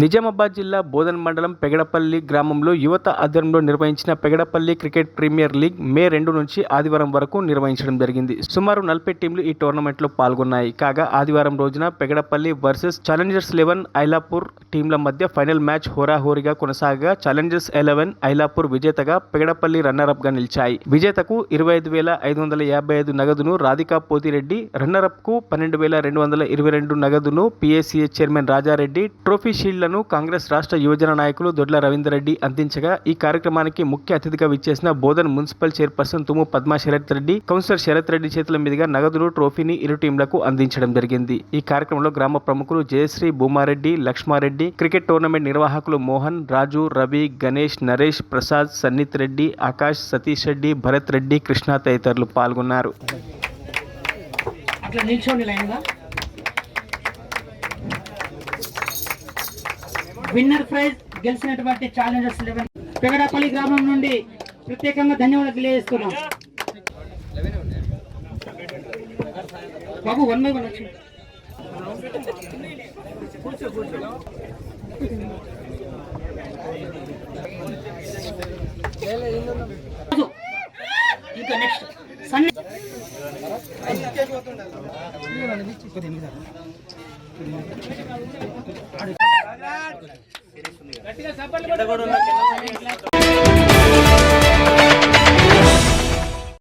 నిజామాబాద్ జిల్లా బోధన్ మండలం పెగడపల్లి గ్రామంలో యువత ఆధ్వర్యంలో నిర్వహించిన పెగడపల్లి క్రికెట్ ప్రీమియర్ లీగ్ మే 2 నుంచి ఆదివారం వరకు నిర్వహించడం జరిగింది. సుమారు 40 టీంలు ఈ టోర్నమెంట్లో పాల్గొన్నాయి. కాగా ఆదివారం రోజున పెగడపల్లి వర్సెస్ ఛాలెంజర్స్ 11 ఐలాపూర్ టీంల మధ్య ఫైనల్ మ్యాచ్ హోరాహోరీగా కొనసాగగా ఛాలెంజర్స్ 11 ఐలాపూర్ విజేతగా, పెగడపల్లి రన్నరప్ గా నిలిచాయి. విజేతకు 25,555 నగదును రాధికా పోతిరెడ్డి, రన్నరప్ కు 12,222 నగదును PACA chairman Raja Reddy, trophy shield Congress రాష్ట్ర యువజన నాయకులు దొడ్ల రవీందర్ రెడ్డి అందించగా, ఈ కార్యక్రమానికి ముఖ్య అతిథిగా విచ్చేసిన బోధన్ మున్సిపల్ చైర్పర్సన్ తుమ్ము పద్మా శరత్ రెడ్డి, కౌన్సిలర్ శరత్ రెడ్డి చేతుల మీదుగా నగదును, ట్రోఫీని ఇరు టీంలకు అందించడం జరిగింది. ఈ కార్యక్రమంలో గ్రామ ప్రముఖులు జయశ్రీ, భూమారెడ్డి, లక్ష్మారెడ్డి, క్రికెట్ టోర్నమెంట్ నిర్వాహకులు మోహన్, రాజు, రవి, గణేష్, నరేష్, ప్రసాద్, సన్నిత్ రెడ్డి, ఆకాష్, సతీష్ రెడ్డి, భరత్ రెడ్డి, కృష్ణ తదితరులు పాల్గొన్నారు. విన్నర్ ప్రైజ్ గెలిచినటువంటి ఛాలెంజర్స్ 11 పెగడపల్లి గ్రామం నుండి ప్రత్యేకంగా ధన్యవాదాలు తెలియజేస్తున్నాం. బాబు 1 by 1 వచ్చి ఇంకా నెక్స్ట్ సన్నీ గట్టిగా సపోర్ట్